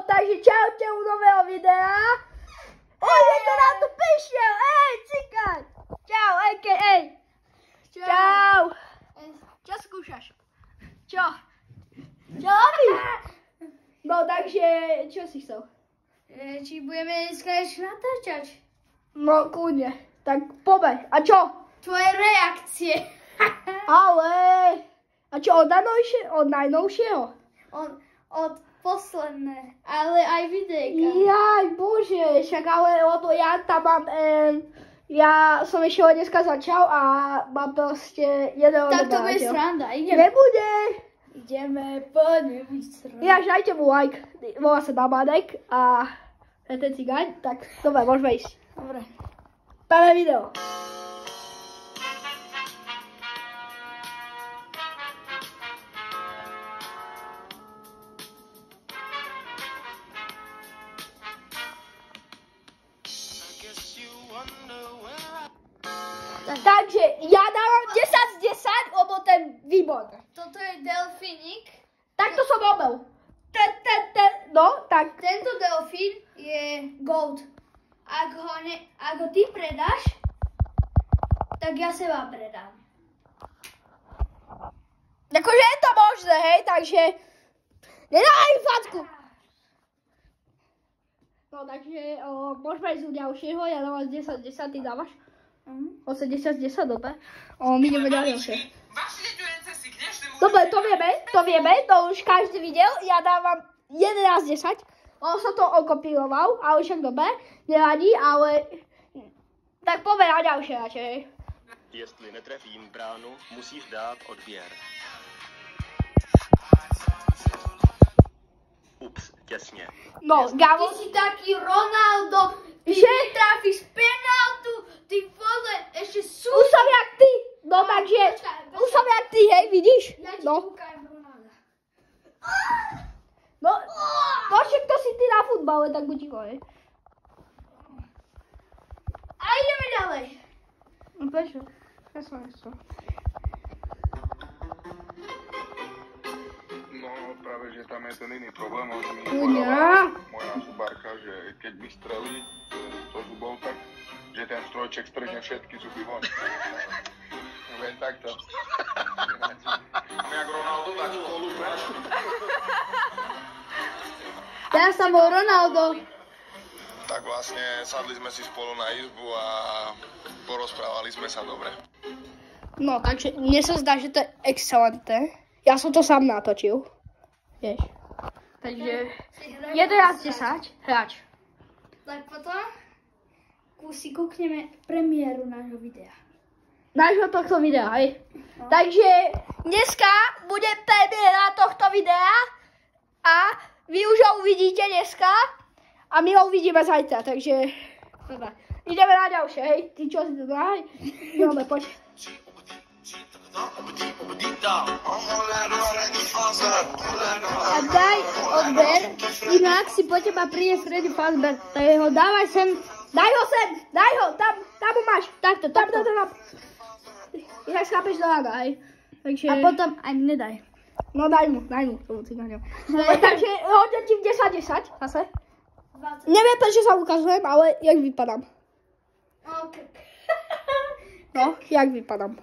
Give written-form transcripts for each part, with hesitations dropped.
takže čaute u nového videa. Niekto nám tu prišiel, cikán. Čau, a.k.a. Čau. Čo skúšaš? Čo robíš? No takže, čo si chcel? Či budeme dneska ešte natáčať? No kľudne, tak poďme. A čo? Tvoje reakcie. Ale, a čo od najnovšieho? Od posledné, ale aj videjka. Jaj, bože, však ale lebo ja tam mám, ja som ešte dneska začal a mám proste jeden Tak to bude sranda, ideme. Nebude. Ideme, poďme, buď sranda. Ja, dajte mu like, volá sa Damadek a ten cigáň, tak dobre, môžeme ísť. Dobre. Prvé video. Takže ja dávam 10 z 10, lebo ten výborný. Toto je delfínik. Tak to som robil. No, tak. Tento delfín je gold. Ak ho ty predáš, tak ja seba predám. Akože je to možné, hej, takže nedávaj fatku. No, takže môžeme ísť u ďalšieho, ja dávam 10 z 10, ty dávaš? 80 z 10, dobre. My ideme ďalšie. Dobre, to vieme, to už každý videl. Ja dávam 11 z 10. On som to okopíroval, ale však dobre, nevadí, ale tak poďme na ďalšie radšej. Jestli netrefím bránu, musíš dát odběr. Ups, těsně. No, Gabo. Ty si taký Ronaldo, ty Že? netrafíš penaltu, ty vole, ešte sú. Už som jak ty, no takže, už som jak ty, hej, vidíš? Ja ti No, kúkam Ronalda. no, však to si ty na futbale, tak buď ticho, hej. A ideme ďalej. No prečo? Prečo? No práve, že tam je ten iný problém, ale mi Uňa. moja zubárka, že keď vystrelí to zubov, tak že ten strojček strhne všetky zuby von. Len takto. Jak Ronaldo dať kolu, Ja som bol Ronaldo. Tak vlastne sadli sme si spolu na izbu a porozprávali sme sa dobre. No, takže mne sa zdá, že to je excelentné. Ja som to sám natočil. Vieš. Takže 11-10, hráč. Tak potom si kúkneme premiéru nášho videa. Nášho tohto videa, hej. No. Takže dneska bude premiéra tohto videa a vy už ho uvidíte dneska a my ho uvidíme zajtra, takže ideme na ďalšie, hej. Ty čo si to daj? Ideme, poď. A daj odber, inak si po teba príde Freddy Fazbear. Tak ho dávaj sem, daj ho, tam ho máš, takto. Inak schápeš do rána, hej. Takže... A potom aj mne daj. No daj mu, tomu cigáňom. Takže hodím ti v 10-10, zase. 20. Neviem, prečo sa ukazujem, ale jak vypadám. OK. No, jak vypadám.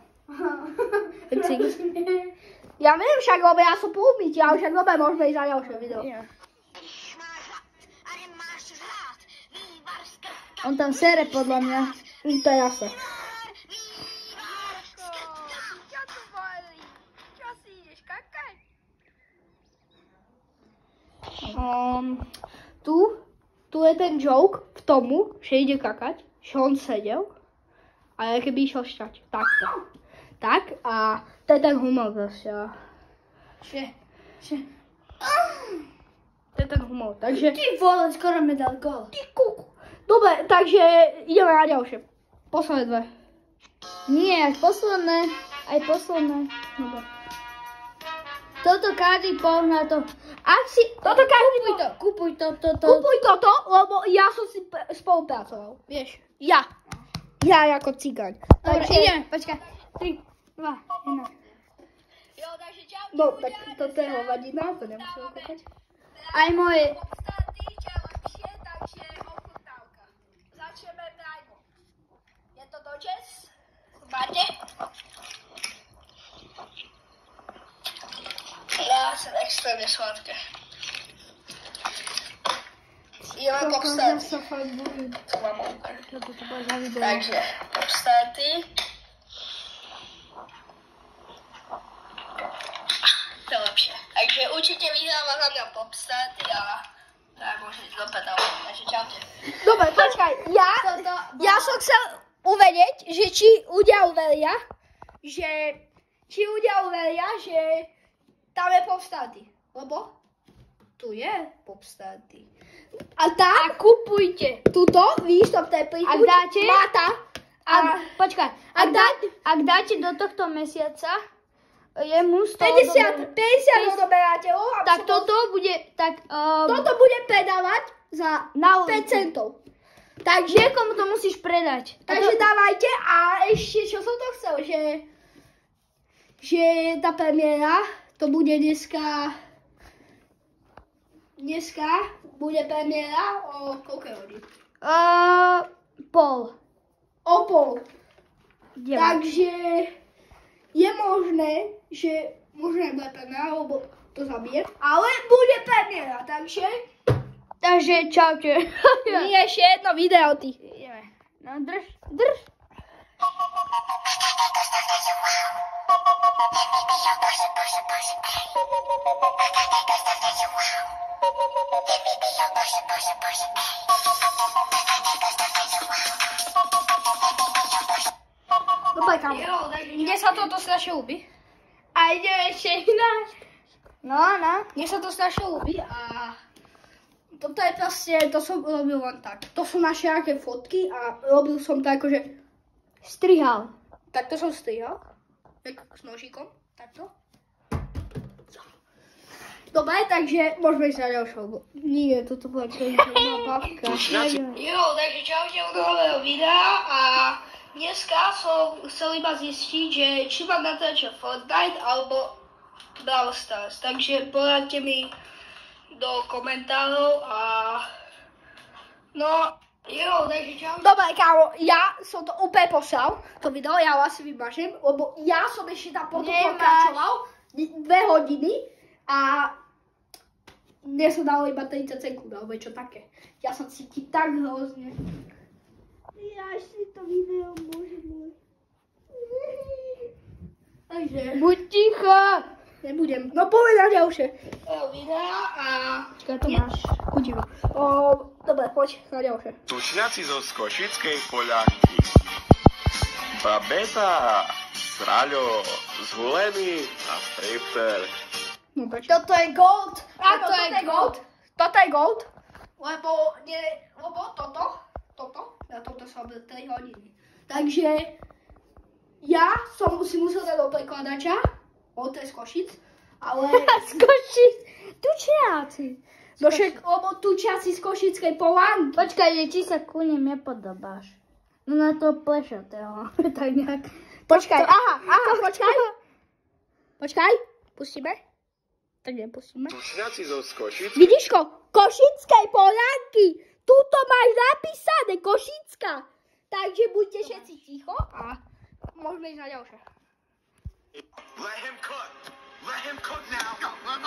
Ja viem však, lebo ja som po umytí, ale však dobre, môžeme ísť na ďalšie video. On tam sere podľa mňa. To je jasné. Čo si ideš kakať? Tu je ten joke v tomu, že ide kakať, že on sedel a keby išiel šťať. Takto. Tak a to je ten humor proste. Že. To je ten humor, takže... Ty vole, skoro mi dal gól. Ty kuku. Dobre, takže ideme na ďalšie. Posledné dve. Nie, aj posledné. Dobre. Toto každý pozná to. Ak si... Toto každý... Kupuj to. Kupuj toto, lebo ja som si spolupracoval. Vieš, ja ako cigáň. Dobre, ideme, počkaj. 3, 2, 1. No, tak toto je hovadina, to nemusím kúkať. Aj moje. to dočes. Máte? Já jsem extrémně sladké. Jdeme popsat. To mám ukázat. Takže popstaty. To je lepší. Takže určitě vyhrává za mňa popstaty a tak môžem ísť do pedala. Takže čaute. Dobre, počkaj. Ja som chcel uvedieť, že či ľudia uveria, že tam je popstaty. Lebo tu je popstaty. A tak kupujte. Tuto, víš, to je príkuť. Ak dáte. Máta. Počkaj. Ak dáte do tohto mesiaca, je mus 50 odoberáteľov. Tak toto bude, toto bude predávať za 5 centov. Takže niekomu to musíš predať. Takže dávajte a ešte, čo som to chcel, že tá premiéra, to bude dneska bude premiéra o koľko hodín? Pol. O pol. Takže je možné, že možno nebude premiéra, lebo to zabijem, ale bude premiéra, takže čaute. Nie, ešte jedno video, ty. Ideme. No, drž. Dobre, kámo. Mne sa toto strašne ľúbi. A ideme ešte ináč. No. Mne sa to strašne ľúbi a toto je proste, to som robil len tak. To sú naše nejaké fotky a robil som to akože strihal. Takto som strihal. Tak s nožíkom. Takto. Dobre, takže môžeme ísť na ďalšou. Nie, toto bola každá babka. Jo, takže čaute od nového videa a dneska som chcel iba zistiť, že či mám natáčať Fortnite alebo Brawl Stars. Takže poradte mi do komentárov a no, jo, takže čaute. Dobre, kámo, ja som to úplne poslal, to video, ja ho asi vybažím, lebo ja som ešte tam potom pokračoval 2 hodiny a dnes som dal iba 30 sekúnd, alebo čo také. Ja som cítil tak hrozne. Ja si to video môžem. Takže. Buď ticho. Nebudem. No povedať ďalšie. Videa a. Čakaj, to máš. Kudivo. Dobre, poď na ďalšie. Tučňaci zo Skošickej Poľanky. Babeta, Sraľo, zhulený a stripter. No, toto je gold. Áno, toto je gold. Toto je gold. Lebo toto som byl 3 hodiny. Takže ja som si musel dať do prekladača. To je z Košic. Ale. Z Košic? Tučiaci. No však, lebo tučiaci z Košickej Poľanky. Počkaj, že či sa ku nim nepodobáš. No na to plešatého. Tak nejak. Počkaj, počkaj. Pustíme? Tak nepustíme. Tučňaci zo Skošickej. Vidíško, Košickej Poľanky. Tuto máš napísané, Košická. Takže buďte všetci ticho a môžeme ísť na ďalšie. Let him cook. Let him cook now. Let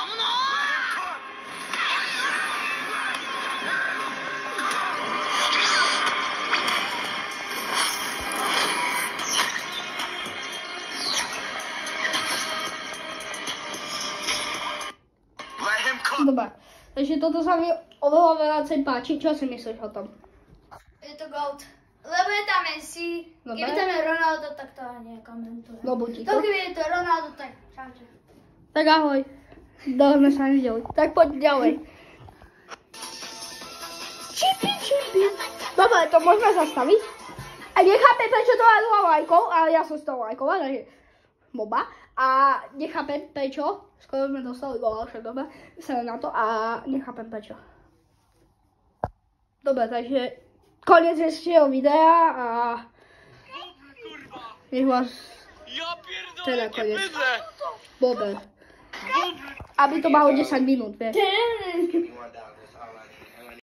him cook. Dobre, takže toto sa mi oveľa viacej páči. Čo si myslíš o tom? Je to gold. Lebo je tam Messi. Dobre. Keby tam je Ronaldo, tak to ani nekomentujem. No buď To keby je to Ronaldo, tak čaute. Tak ahoj. Dáme sa neďalej. Tak poď ďalej. Čipi. Dobre, to môžeme zastaviť. A nechápem, prečo to má 2 lajkov, ale ja som z toho lajková, takže moba. A nechápem, prečo. Skoro sme dostali gola, však dobre. Sa na to a nechápem, prečo. Dobre, takže koniec ešte videa a nech vás teda koniec. Dobre. Aby to malo 10 minút, vieš.